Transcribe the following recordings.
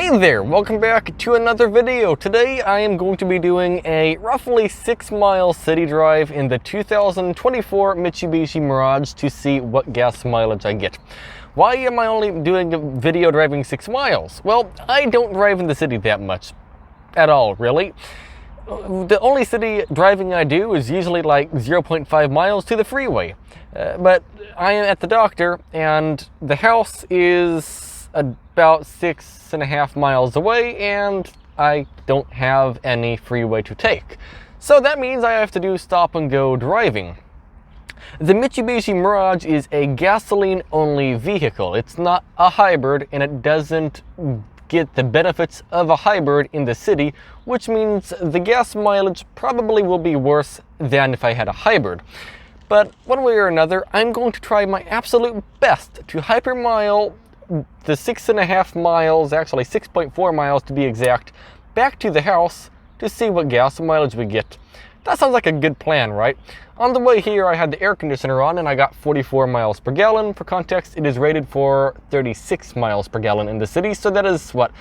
Hey there, welcome back to another video. Today I am going to be doing a roughly 6-mile city drive in the 2024 Mitsubishi Mirage to see what gas mileage I get. Why am I only doing a video driving 6 miles? Well, I don't drive in the city that much at all, really. The only city driving I do is usually like 0.5 miles to the freeway. But I am at the doctor and the house is about 6.5 miles away and I don't have any freeway to take. So that means I have to do stop and go driving. The Mitsubishi Mirage is a gasoline only vehicle. It's not a hybrid and it doesn't get the benefits of a hybrid in the city, which means the gas mileage probably will be worse than if I had a hybrid. But one way or another, I'm going to try my absolute best to hypermile the 6.5 miles, actually 6.4 miles to be exact, back to the house to see what gas mileage we get. That sounds like a good plan, right? On the way here, I had the air conditioner on and I got 44 miles per gallon. For context, it is rated for 36 miles per gallon in the city, so that is, what,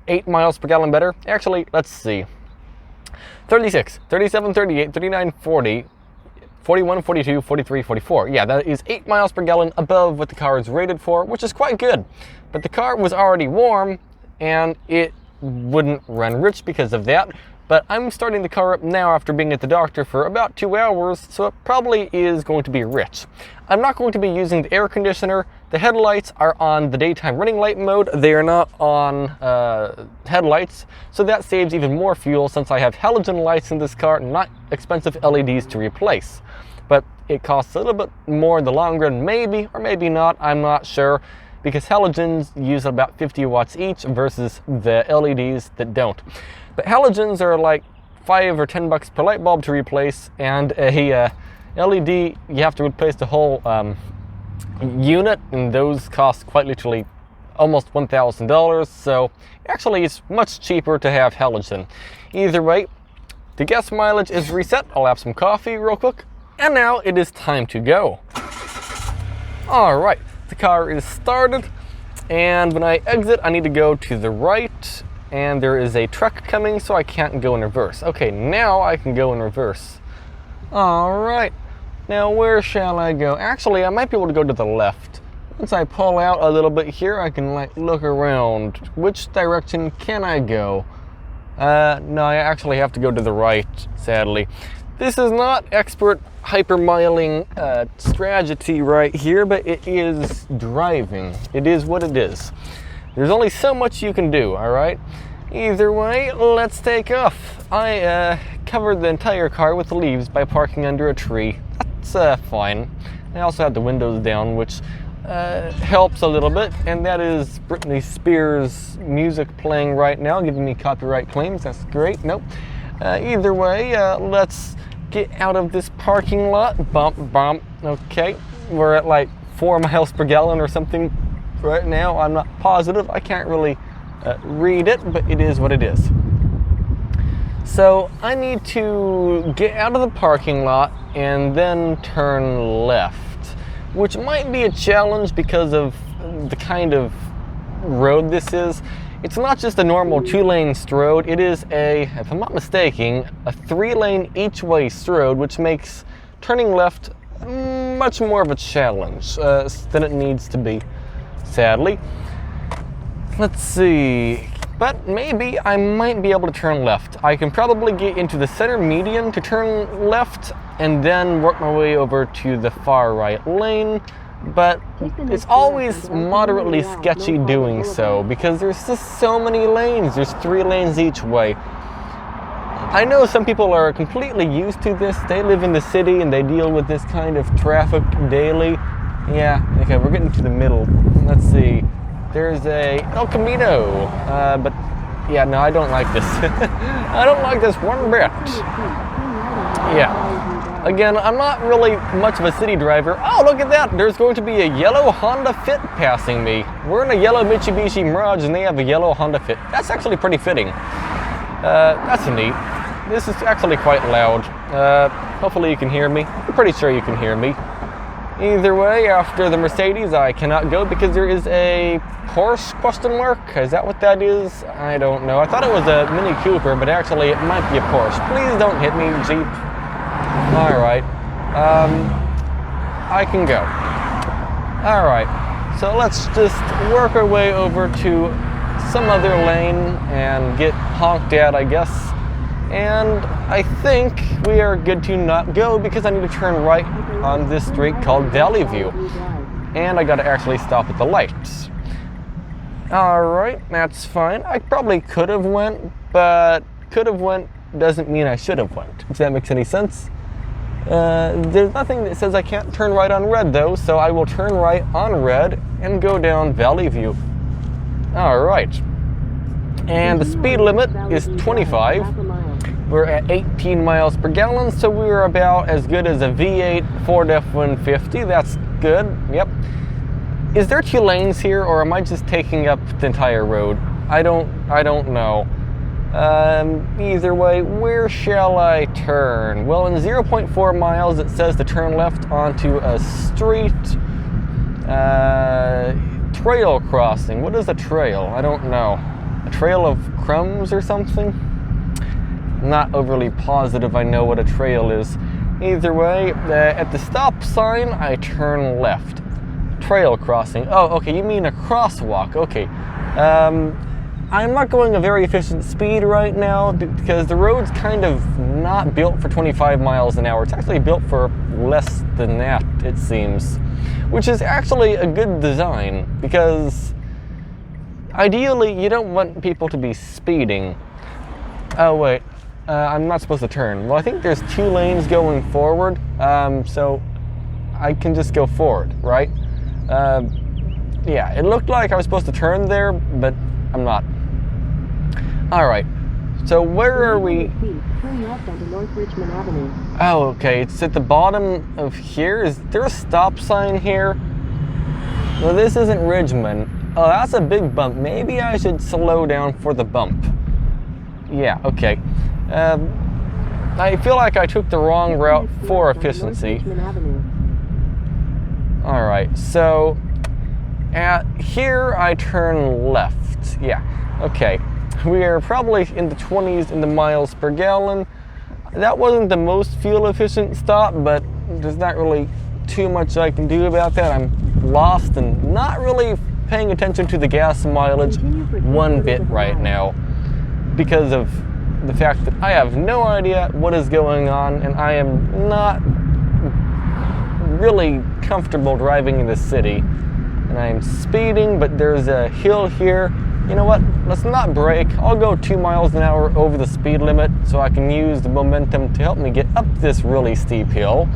8 miles per gallon better? Actually, let's see. 36, 37, 38, 39, 40, 41, 42, 43, 44. Yeah, that is 8 miles per gallon above what the car is rated for, which is quite good. But the car was already warm and it wouldn't run rich because of that. But I'm starting the car up now after being at the doctor for about 2 hours, so it probably is going to be rich. I'm not going to be using the air conditioner. The headlights are on the daytime running light mode. They are not on headlights, so that saves even more fuel since I have halogen lights in this car, not expensive LEDs to replace. But it costs a little bit more in the long run, maybe, or maybe not, I'm not sure, because halogens use about 50 watts each versus the LEDs that don't. But halogens are like $5 or $10 per light bulb to replace, and a LED, you have to replace the whole unit, and those cost quite literally almost $1,000, so actually it's much cheaper to have halogen. Either way, the gas mileage is reset. I'll have some coffee real quick, and now it is time to go. Alright, the car is started, and when I exit I need to go to the right, and there is a truck coming, so I can't go in reverse. Okay, now I can go in reverse. Alright, now where shall I go? Actually, I might be able to go to the left. Once I pull out a little bit here, I can like look around. Which direction can I go? No, I actually have to go to the right, sadly. This is not expert hypermiling strategy right here, but it is driving. It is what it is. There's only so much you can do, alright? Either way, let's take off. I covered the entire car with leaves by parking under a tree. That's fine. I also had the windows down, which helps a little bit, and that is Britney Spears music playing right now, giving me copyright claims. That's great. Nope. Either way, let's get out of this parking lot. Bump, bump. Okay, we're at like 4 miles per gallon or something right now. I'm not positive. I can't really read it, but it is what it is. So I need to get out of the parking lot and then turn left, which might be a challenge because of the kind of road this is. It's not just a normal 2-lane road. It is a, if I'm not mistaken, a 3-lane each way road, which makes turning left much more of a challenge than it needs to be, sadly. Let's see, but maybe I might be able to turn left. I can probably get into the center median to turn left and then work my way over to the far right lane, but it's always moderately sketchy doing so because there's just so many lanes. There's 3 lanes each way. I know some people are completely used to this. They live in the city and they deal with this kind of traffic daily. Yeah, okay, we're getting to the middle. Let's see. There's a El Camino, but yeah, no, I don't like this. I don't like this one bit. Yeah. Again, I'm not really much of a city driver. Oh, look at that. There's going to be a yellow Honda Fit passing me. We're in a yellow Mitsubishi Mirage and they have a yellow Honda Fit. That's actually pretty fitting. That's neat. This is actually quite loud. Hopefully you can hear me. I'm pretty sure you can hear me. Either way, after the Mercedes, I cannot go because there is a Porsche question mark. Is that what that is? I don't know. I thought it was a Mini Cooper, but actually it might be a Porsche. Please don't hit me, Jeep. All right. I can go. All right. So let's just work our way over to some other lane and get honked at, I guess. And I think we are good to not go because I need to turn right on this street called Valley View. And I gotta actually stop at the lights. Alright, that's fine. I probably could have went, but could have went doesn't mean I should have went, if that makes any sense. There's nothing that says I can't turn right on red though, so I will turn right on red and go down Valley View. Alright. And the speed limit is 25. We're at 18 miles per gallon, so we're about as good as a V8 Ford F-150. That's good, yep. Is there 2 lanes here, or am I just taking up the entire road? I don't know. Either way, where shall I turn? Well, in 0.4 miles, it says to turn left onto a street. Trail crossing. What is a trail? I don't know. A trail of crumbs or something? Not overly positive I know what a trail is. Either way, at the stop sign, I turn left. Trail crossing. Oh, okay, you mean a crosswalk. Okay. I'm not going a very efficient speed right now because the road's kind of not built for 25 miles an hour. It's actually built for less than that, it seems. Which is actually a good design because ideally you don't want people to be speeding. Oh, wait. I'm not supposed to turn. Well, I think there's 2 lanes going forward, so I can just go forward, right? Yeah, it looked like I was supposed to turn there, but I'm not. All right, so where are we? Turn left onto North Richmond Avenue. Oh, okay, it's at the bottom of here. Is there a stop sign here? No, this isn't Richmond. Oh, that's a big bump. Maybe I should slow down for the bump. Yeah, okay. I feel like I took the wrong route for efficiency. Alright, so at here I turn left. Yeah, okay. We are probably in the 20s in the miles per gallon. That wasn't the most fuel efficient stop, but there's not really too much I can do about that. I'm lost and not really paying attention to the gas mileage one bit right now because of the fact that I have no idea what is going on and I am not really comfortable driving in the city. And I'm speeding, but there's a hill here. You know what? Let's not brake. I'll go 2 miles an hour over the speed limit so I can use the momentum to help me get up this really steep hill.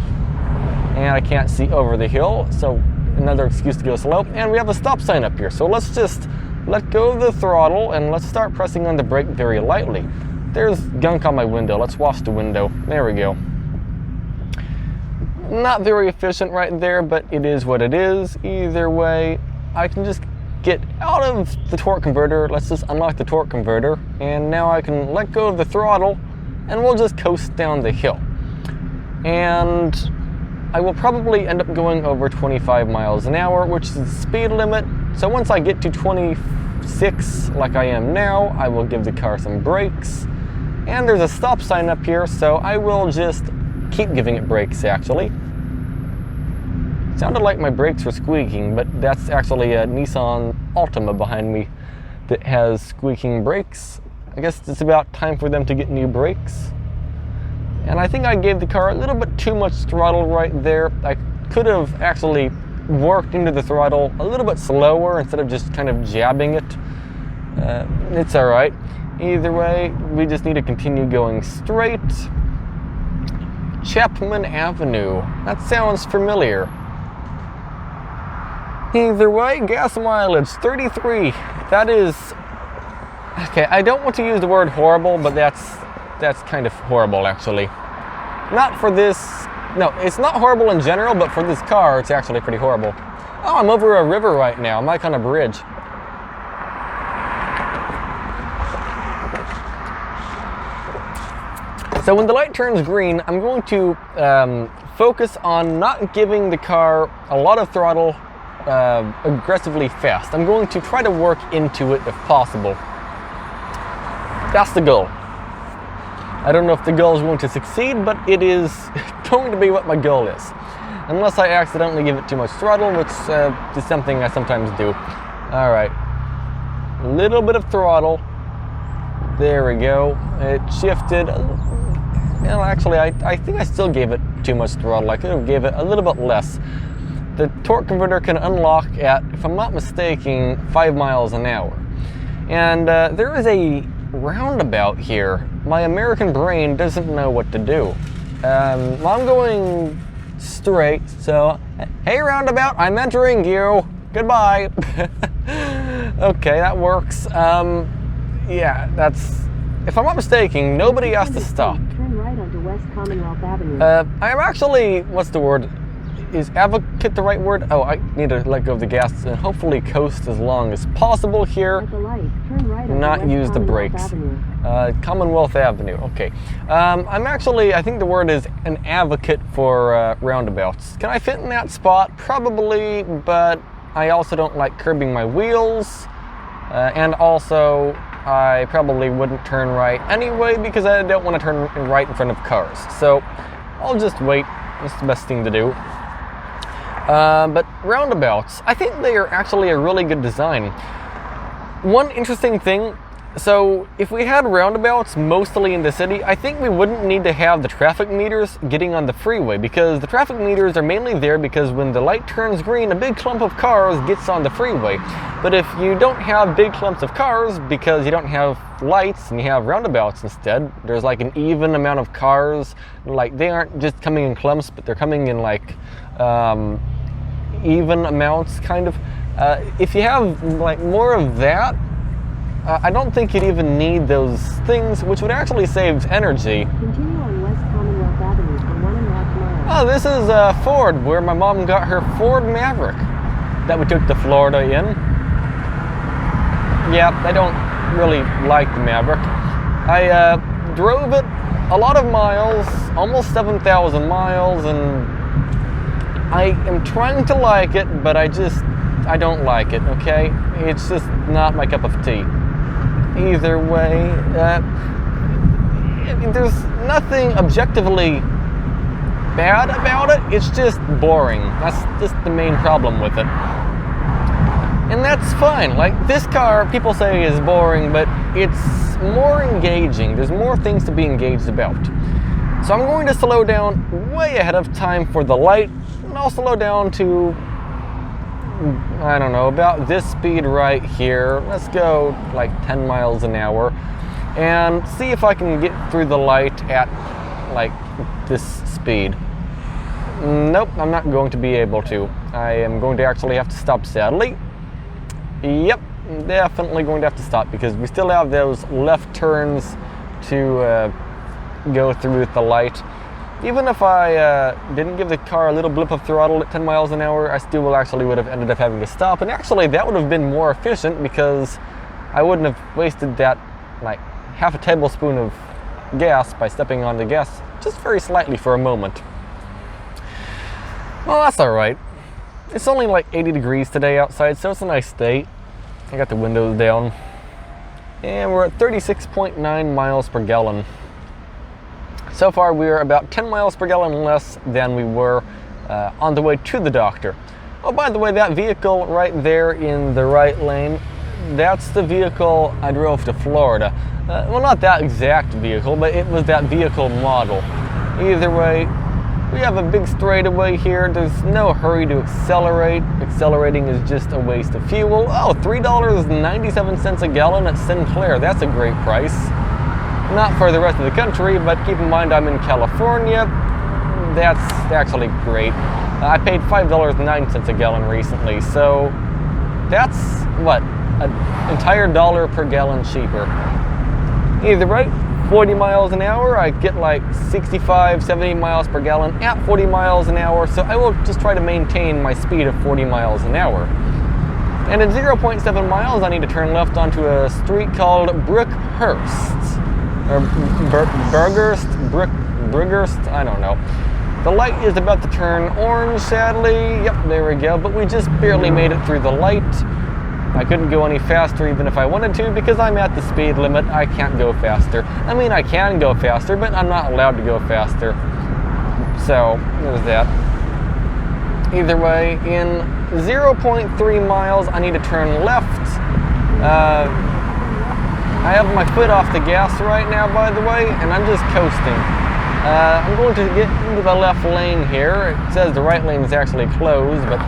And I can't see over the hill, so another excuse to go slow. And we have a stop sign up here, so let's just let go of the throttle and let's start pressing on the brake very lightly. There's gunk on my window. Let's wash the window. There we go. Not very efficient right there, but it is what it is. Either way, I can just get out of the torque converter. Let's just unlock the torque converter. And now I can let go of the throttle and we'll just coast down the hill. And I will probably end up going over 25 miles an hour, which is the speed limit. So once I get to 26, like I am now, I will give the car some brakes. And there's a stop sign up here, so I will just keep giving it brakes, actually. Sounded like my brakes were squeaking, but that's actually a Nissan Altima behind me that has squeaking brakes. I guess it's about time for them to get new brakes. And I think I gave the car a little bit too much throttle right there. I could have actually worked into the throttle a little bit slower instead of just kind of jabbing it. It's all right. Either way, we just need to continue going straight. Chapman Avenue. That sounds familiar. Either way, gas mileage, 33. That is... Okay, I don't want to use the word horrible, but that's kind of horrible, actually. Not for this... No, it's not horrible in general, but for this car, it's actually pretty horrible. Oh, I'm over a river right now. I'm like on a bridge. So when the light turns green, I'm going to focus on not giving the car a lot of throttle aggressively fast. I'm going to try to work into it if possible. That's the goal. I don't know if the goal is going to succeed, but it is going to be what my goal is. Unless I accidentally give it too much throttle, which is something I sometimes do. All right, a little bit of throttle. There we go. It shifted. Well, actually, I think I still gave it too much throttle. I could have gave it a little bit less. The torque converter can unlock at, if I'm not mistaken, 5 miles an hour. And there is a roundabout here. My American brain doesn't know what to do. Well, I'm going straight, so hey roundabout, I'm entering you. Goodbye. Okay, that works. Yeah, that's, if I'm not mistaken, nobody has to stop. Turn right onto West Commonwealth Avenue. I am actually, what's the word? Is advocate the right word? Oh, I need to let go of the gas and hopefully coast as long as possible here. At the light, turn right onto Not West use the Commonwealth brakes. Avenue. Commonwealth Avenue, okay. I'm actually, I think the word is an advocate for roundabouts. Can I fit in that spot? Probably, but I also don't like curbing my wheels. And also, I probably wouldn't turn right anyway because I don't want to turn right in front of cars. So I'll just wait. That's the best thing to do. But roundabouts, I think they are actually a really good design. One interesting thing, so if we had roundabouts mostly in the city, I think we wouldn't need to have the traffic meters getting on the freeway, because the traffic meters are mainly there because when the light turns green, a big clump of cars gets on the freeway. But if you don't have big clumps of cars because you don't have lights and you have roundabouts instead, there's like an even amount of cars. Like, they aren't just coming in clumps, but they're coming in like even amounts, kind of. If you have like more of that, I don't think you'd even need those things, which would actually save energy. Continue on West Commonwealth Avenue for 1.5 miles. Oh, this is Ford, where my mom got her Ford Maverick that we took to Florida in. Yeah, I don't really like the Maverick. I drove it a lot of miles, almost 7,000 miles, and I am trying to like it, but I don't like it, okay? It's just not my cup of tea. Either way, there's nothing objectively bad about it, it's just boring. That's just the main problem with it. And that's fine. Like, this car, people say is boring, but it's more engaging. There's more things to be engaged about. So I'm going to slow down way ahead of time for the light, and I'll slow down to, I don't know, about this speed right here. Let's go like 10 miles an hour and see if I can get through the light at like this speed. Nope, I'm not going to be able to. I am going to actually have to stop, sadly. Yep, definitely going to have to stop because we still have those left turns to go through with the light. Even if I didn't give the car a little blip of throttle at 10 miles an hour, I still would have ended up having to stop. And actually, that would have been more efficient because I wouldn't have wasted that like half a tablespoon of gas by stepping on the gas just very slightly for a moment. Well, that's all right. It's only like 80 degrees today outside, so it's a nice day. I got the windows down. And we're at 36.9 miles per gallon. So far, we are about 10 miles per gallon less than we were on the way to the doctor. Oh, by the way, that vehicle right there in the right lane, that's the vehicle I drove to Florida. Well, not that exact vehicle, but it was that vehicle model. Either way, we have a big straightaway here. There's no hurry to accelerate. Accelerating is just a waste of fuel. Oh, $3.97 a gallon at Sinclair. That's a great price. Not for the rest of the country, but keep in mind I'm in California. That's actually great. I paid $5.09 a gallon recently, so that's, what, an entire dollar per gallon cheaper. Either way, 40 miles an hour, I get like 65, 70 miles per gallon at 40 miles an hour, so I will just try to maintain my speed of 40 miles an hour. And at 0.7 miles, I need to turn left onto a street called Brookhurst. Or Burgerst, I don't know. The light is about to turn orange, sadly. Yep, there we go. But we just barely made it through the light. I couldn't go any faster even if I wanted to because I'm at the speed limit. I can't go faster. I mean, I can go faster, but I'm not allowed to go faster. So, there's that. Either way, in 0.3 miles, I need to turn left. I have my foot off the gas right now, by the way, and I'm just coasting. I'm going to get into the left lane here. It says the right lane is actually closed, but...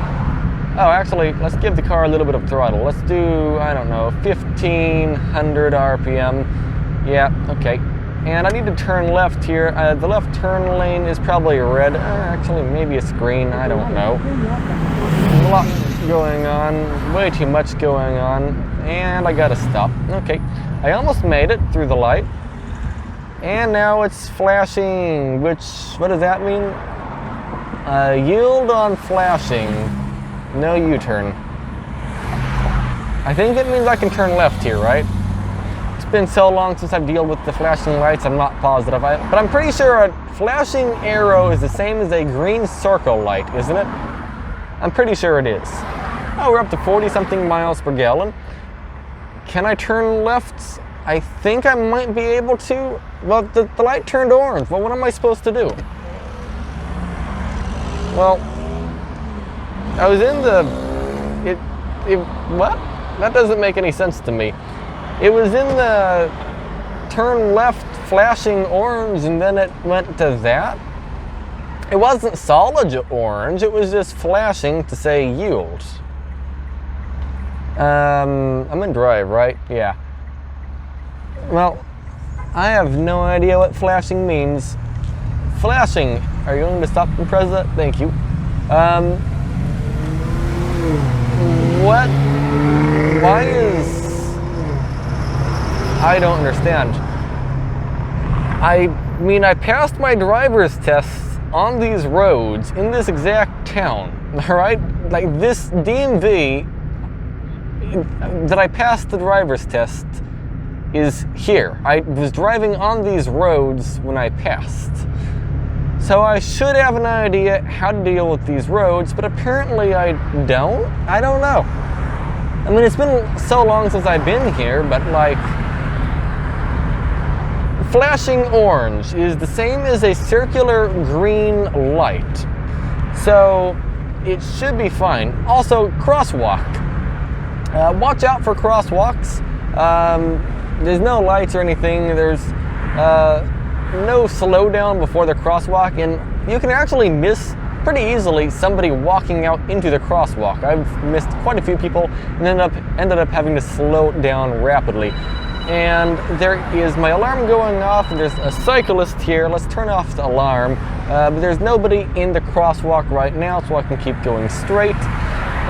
Oh, actually, let's give the car a little bit of throttle. Let's do, I don't know, 1500 RPM. Yeah, okay. And I need to turn left here. The left turn lane is probably red. Actually, maybe it's green. I don't know. There's a lot going on. Way too much going on. And I gotta stop. Okay. I almost made it through the light. And now it's flashing, which, what does that mean? Yield on flashing. No U-turn. I think it means I can turn left here, right? It's been so long since I've dealt with the flashing lights, I'm not positive. But I'm pretty sure a flashing arrow is the same as a green circle light, isn't it? I'm pretty sure it is. Oh, we're up to 40-something miles per gallon. Can I turn left? I think I might be able to. Well, the light turned orange. Well, what am I supposed to do? Well, I was in the... What? That doesn't make any sense to me. It was in the turn left flashing orange and then it went to that. It wasn't solid orange, it was just flashing to say yield. I'm in drive, right? Yeah. Well, I have no idea what flashing means. Flashing. Are you going to stop and press that? Thank you. What? Why is... I don't understand. I mean, I passed my driver's tests on these roads in this exact town, alright? Like this DMV that I passed the driver's test is here. I was driving on these roads when I passed. So I should have an idea how to deal with these roads, but apparently I don't? I don't know. I mean, it's been so long since I've been here, but like... Flashing orange is the same as a circular green light. So it should be fine. Also, crosswalk. Watch out for crosswalks. There's no lights or anything. There's no slowdown before the crosswalk, and you can actually miss pretty easily somebody walking out into the crosswalk. I've missed quite a few people and ended up having to slow down rapidly. And there is my alarm going off, and there's a cyclist here. Let's turn off the alarm. But there's nobody in the crosswalk right now, so I can keep going straight.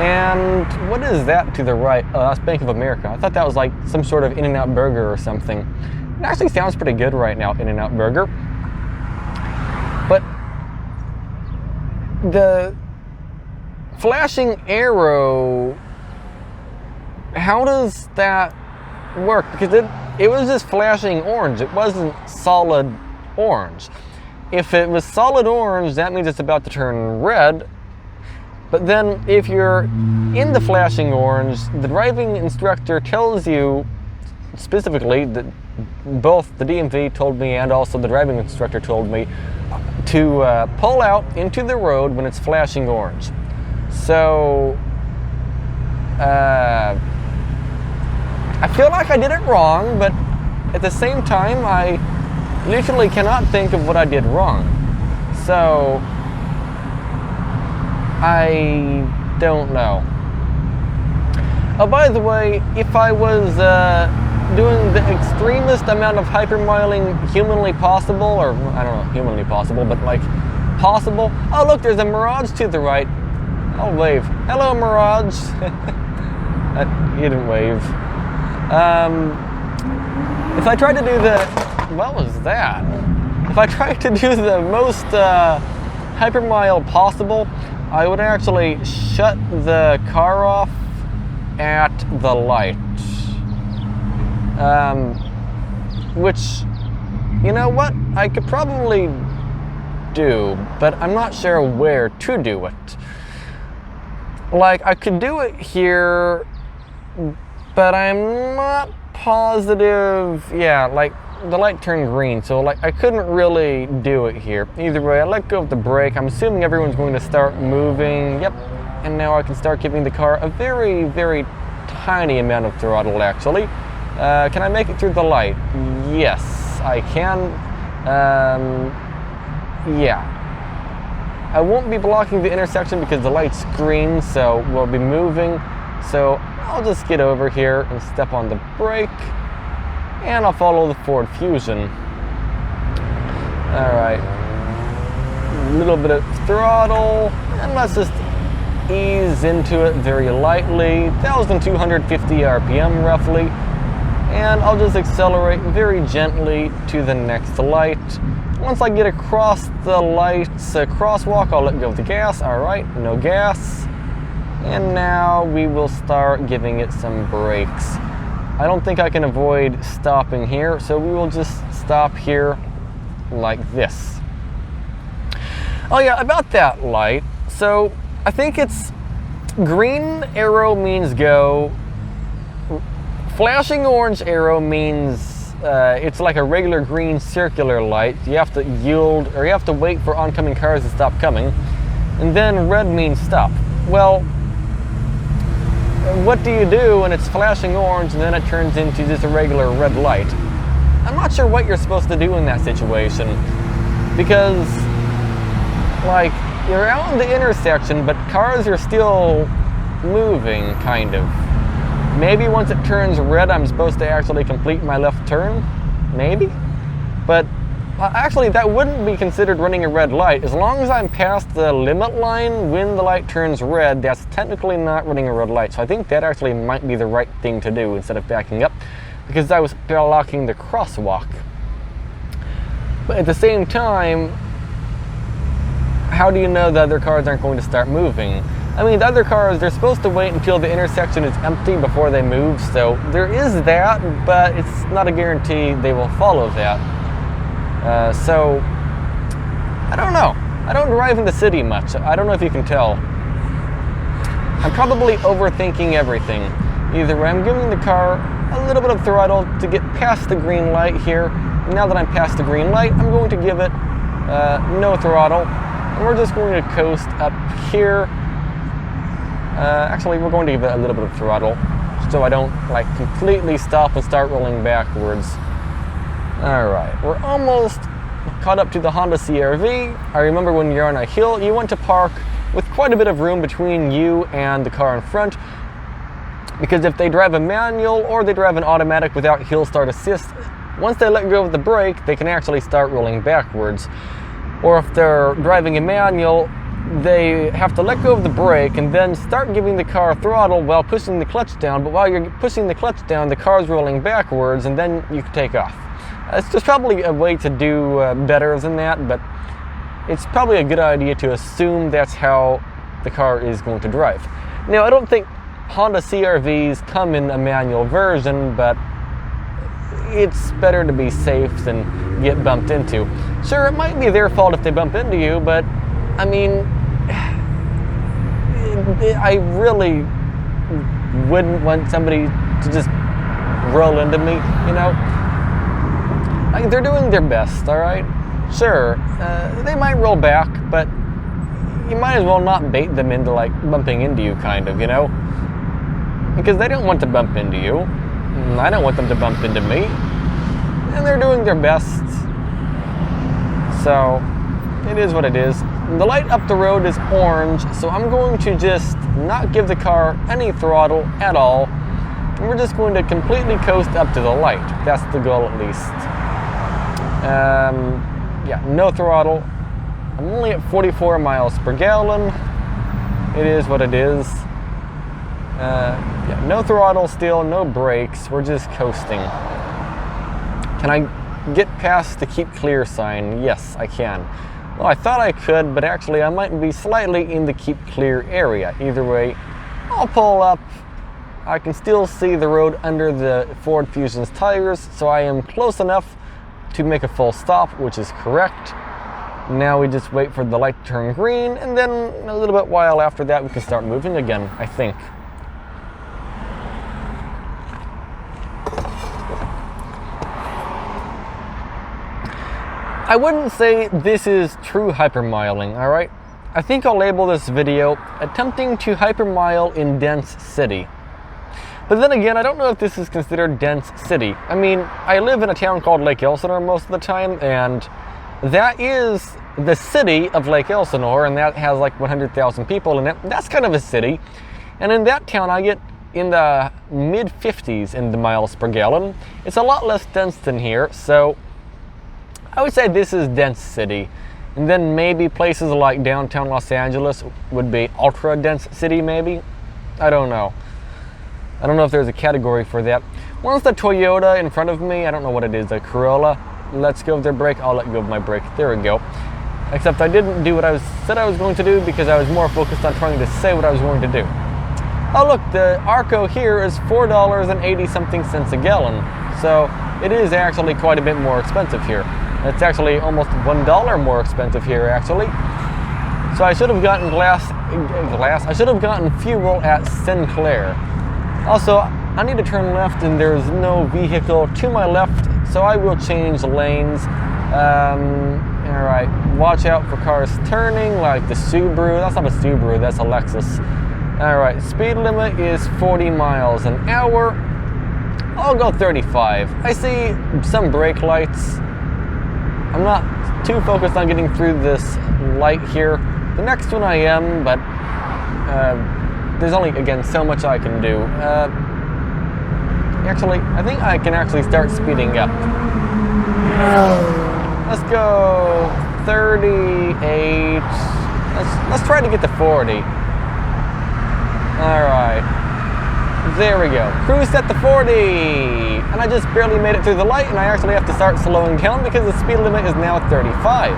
And what is that to the right? That's Bank of America. I thought that was like some sort of In-N-Out burger or something. It actually sounds pretty good right now, In-N-Out burger. But the flashing arrow, how does that work? Because it was just flashing orange. It wasn't solid orange. If it was solid orange, that means it's about to turn red. But then if you're in the flashing orange, the driving instructor tells you specifically that both the DMV told me and also the driving instructor told me to pull out into the road when it's flashing orange. So I feel like I did it wrong, but at the same time, I literally cannot think of what I did wrong. So I don't know. Oh, by the way, if I was doing the extremist amount of hypermiling humanly possible, or I don't know, humanly possible, but like possible. Oh, look, there's a Mirage to the right. I'll wave. Hello, Mirage. You didn't wave. If I tried to do the... What was that? If I tried to do the most hypermile possible, I would actually shut the car off at the light. Which, you know what? I could probably do, but I'm not sure where to do it. Like, I could do it here, but I'm not positive. Yeah, like, the light turned green, so like I couldn't really do it here. Either way, I let go of the brake. I'm assuming everyone's going to start moving. Yep, and now I can start giving the car a very, very tiny amount of throttle, actually. Can I make it through the light? Yes, I can. Yeah. I won't be blocking the intersection because the light's green, so we'll be moving. So I'll just get over here and step on the brake, and I'll follow the Ford Fusion. All right, a little bit of throttle, and let's just ease into it very lightly, 1,250 RPM roughly, and I'll just accelerate very gently to the next light. Once I get across the lights, crosswalk, I'll let go of the gas. All right, no gas. And now we will start giving it some brakes. I don't think I can avoid stopping here, so we will just stop here like this. Oh yeah, about that light. So I think it's green arrow means go. Flashing orange arrow means it's like a regular green circular light. You have to yield, or you have to wait for oncoming cars to stop coming. And then red means stop. Well, what do you do when it's flashing orange and then it turns into just a regular red light? I'm not sure what you're supposed to do in that situation, because like you're out in the intersection, but cars are still moving, kind of. Maybe once it turns red, I'm supposed to actually complete my left turn, maybe? But actually, that wouldn't be considered running a red light. As long as I'm past the limit line when the light turns red, that's technically not running a red light. So I think that actually might be the right thing to do instead of backing up, because I was blocking the crosswalk. But at the same time, how do you know the other cars aren't going to start moving? I mean, the other cars, they're supposed to wait until the intersection is empty before they move, so there is that, but it's not a guarantee they will follow that. So, I don't know. I don't drive in the city much. I don't know if you can tell. I'm probably overthinking everything. Either way, I'm giving the car a little bit of throttle to get past the green light here. Now that I'm past the green light, I'm going to give it no throttle. And we're just going to coast up here. Actually, we're going to give it a little bit of throttle so I don't like completely stop and start rolling backwards. Alright, we're almost caught up to the Honda CR-V. I remember when you're on a hill, you want to park with quite a bit of room between you and the car in front, because if they drive a manual or they drive an automatic without hill start assist, once they let go of the brake, they can actually start rolling backwards. Or if they're driving a manual, they have to let go of the brake and then start giving the car throttle while pushing the clutch down, but while you're pushing the clutch down, the car's rolling backwards, and then you can take off. It's just probably a way to do better than that, but it's probably a good idea to assume that's how the car is going to drive. Now, I don't think Honda CR-Vs come in a manual version, but it's better to be safe than get bumped into. Sure, it might be their fault if they bump into you, but I mean, I really wouldn't want somebody to just roll into me, you know? Like, they're doing their best, all right? Sure, they might roll back, but you might as well not bait them into, like, bumping into you, kind of, you know? Because they don't want to bump into you. I don't want them to bump into me. And they're doing their best. So, it is what it is. The light up the road is orange, so I'm going to just not give the car any throttle at all. And we're just going to completely coast up to the light. That's the goal, at least. Yeah, no throttle. I'm only at 44 miles per gallon. It is what it is. Yeah, no throttle still, no brakes. We're just coasting. Can I get past the keep clear sign? Yes, I can. Well, I thought I could, but actually I might be slightly in the keep clear area. Either way, I'll pull up. I can still see the road under the Ford Fusion's tires, so I am close enough to make a full stop, which is correct. Now we just wait for the light to turn green, and then a little bit while after that we can start moving again, I think. I wouldn't say this is true hypermiling, alright? I think I'll label this video attempting to hypermile in dense city. But then again, I don't know if this is considered dense city. I mean, I live in a town called Lake Elsinore most of the time, and that is the city of Lake Elsinore, and that has like 100,000 people in it. That's kind of a city. And in that town, I get in the mid-50s in the miles per gallon. It's a lot less dense than here, so I would say this is dense city. And then maybe places like downtown Los Angeles would be ultra dense city, maybe. I don't know. I don't know if there's a category for that. One's the Toyota in front of me. I don't know what it is, a Corolla. Let's go of their brake. I'll let go of my brake. There we go. Except I didn't do what I said I was going to do because I was more focused on trying to say what I was going to do. Oh look, the Arco here is $4.80 something cents a gallon. So it is actually quite a bit more expensive here. It's actually almost $1 more expensive here, actually. So I should have gotten I should have gotten fuel at Sinclair. Also, I need to turn left and there's no vehicle to my left, so I will change lanes. Alright, watch out for cars turning, like the Subaru. That's not a Subaru, that's a Lexus. Alright, speed limit is 40 miles an hour. I'll go 35. I see some brake lights. I'm not too focused on getting through this light here. The next one I am, but there's only, again, so much I can do. Actually, I think I can actually start speeding up. Let's go 38. Let's try to get to 40. Alright. There we go. Cruise set to 40. And I just barely made it through the light, and I actually have to start slowing down because the speed limit is now 35.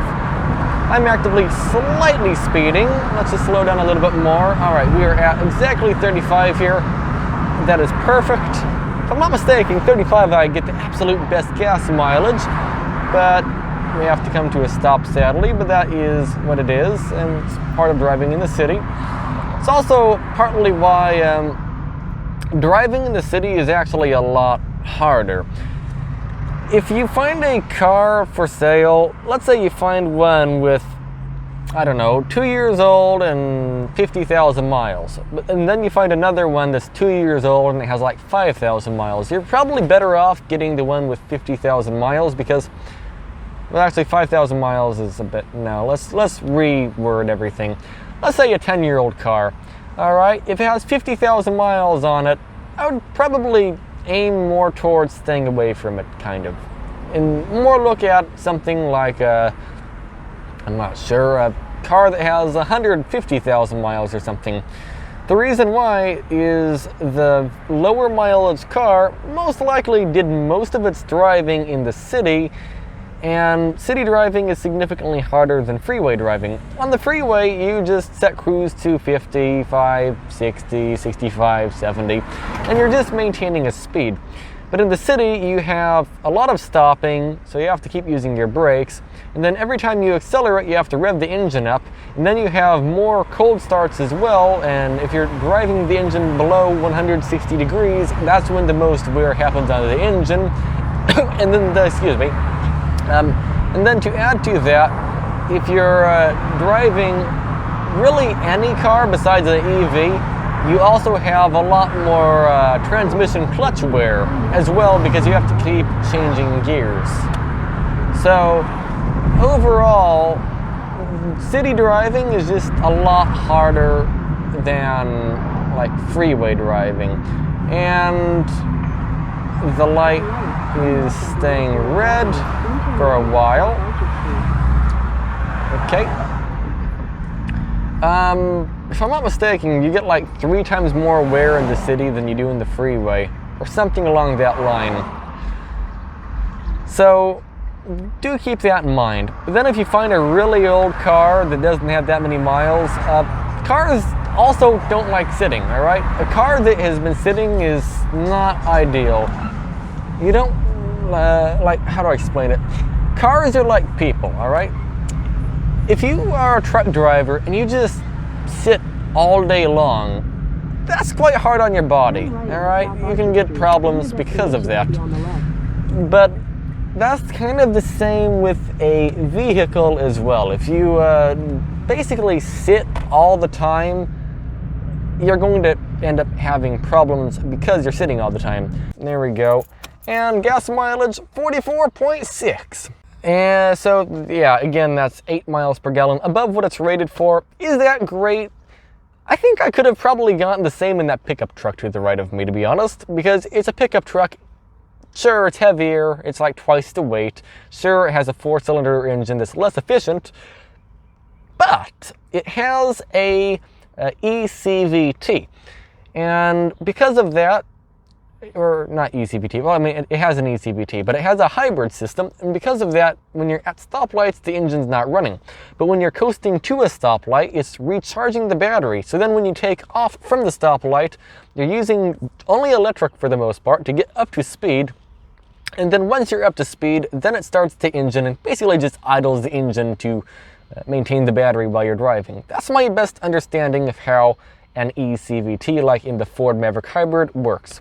I'm actively slightly speeding. Let's just slow down a little bit more. Alright, we are at exactly 35 here. That is perfect. If I'm not mistaken, 35 I get the absolute best gas mileage, but we have to come to a stop sadly, but that is what it is, and it's part of driving in the city. It's also partly why driving in the city is actually a lot harder. If you find a car for sale, let's say you find one with, I don't know, 2 years old and 50,000 miles, and then you find another one that's 2 years old and it has like 5,000 miles, you're probably better off getting the one with 50,000 miles because, well, actually 5,000 miles is a bit, no, let's reword everything. Let's say a 10-year-old car. Alright, if it has 50,000 miles on it, I would probably aim more towards staying away from it, kind of. And more look at something like I'm not sure, a car that has 150,000 miles or something. The reason why is the lower mileage car most likely did most of its driving in the city, and city driving is significantly harder than freeway driving. On the freeway, you just set cruise to 55, 60, 65, 70, and you're just maintaining a speed. But in the city, you have a lot of stopping, so you have to keep using your brakes, and then every time you accelerate, you have to rev the engine up, and then you have more cold starts as well, and if you're driving the engine below 160 degrees, that's when the most wear happens on the engine, and then and then to add to that, if you're driving really any car besides an EV, you also have a lot more transmission clutch wear as well because you have to keep changing gears. So overall, city driving is just a lot harder than like freeway driving. And the light is staying red for a while. Okay. If I'm not mistaken, you get like 3 times more wear in the city than you do in the freeway, or something along that line. So do keep that in mind. But then if you find a really old car that doesn't have that many miles, cars also don't like sitting, all right? A car that has been sitting is not ideal. You don't, like, how do I explain it? Cars are like people, all right? if you are a truck driver and you just sit all day long, that's quite hard on your body, all right? You can get problems because of that. But that's kind of the same with a vehicle as well. If you basically sit all the time, you're going to end up having problems because you're sitting all the time. There we go. And gas mileage, 44.6. And so, yeah, again, that's 8 miles per gallon, above what it's rated for. Is that great? I think I could have probably gotten the same in that pickup truck to the right of me, to be honest, because it's a pickup truck. Sure, it's heavier, it's like twice the weight. Sure, it has a 4-cylinder engine that's less efficient, but it has a ECVT. And because of that, or not ECVT, well, I mean, it has an ECVT, but it has a hybrid system, and because of that, when you're at stoplights, the engine's not running. But when you're coasting to a stoplight, it's recharging the battery. So then when you take off from the stoplight, you're using only electric for the most part to get up to speed. And then once you're up to speed, then it starts the engine and basically just idles the engine to maintain the battery while you're driving. That's my best understanding of how an ECVT, like in the Ford Maverick Hybrid, works.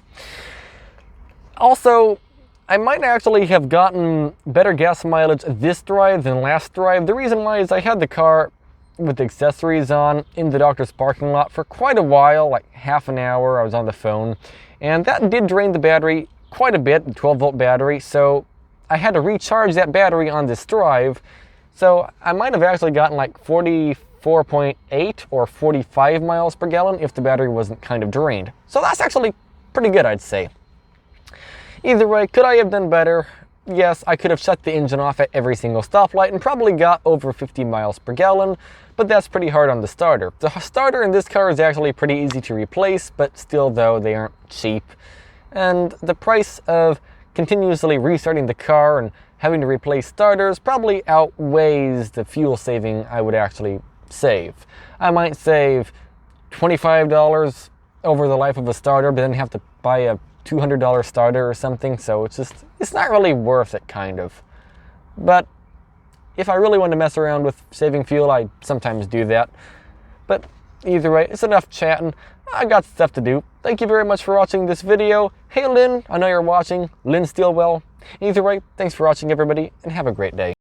Also, I might actually have gotten better gas mileage this drive than last drive. The reason why is I had the car with the accessories on in the doctor's parking lot for quite a while, like half an hour. I was on the phone, and that did drain the battery quite a bit, the 12-volt battery, so I had to recharge that battery on this drive. So I might have actually gotten like 44.8 or 45 miles per gallon if the battery wasn't kind of drained. So that's actually pretty good, I'd say. Either way, could I have done better? Yes, I could have shut the engine off at every single stoplight and probably got over 50 miles per gallon, but that's pretty hard on the starter. The starter in this car is actually pretty easy to replace, but still though, they aren't cheap. And the price of continuously restarting the car and having to replace starters probably outweighs the fuel saving I would actually save. I might save $25 over the life of a starter, but then have to buy a $200 starter or something, so it's not really worth it, kind of. But if I really want to mess around with saving fuel, I sometimes do that. But either way, it's enough chatting. I got stuff to do. Thank you very much for watching this video. Hey Lynn, I know you're watching. Lynn Steelwell. Either way, thanks for watching everybody, and have a great day.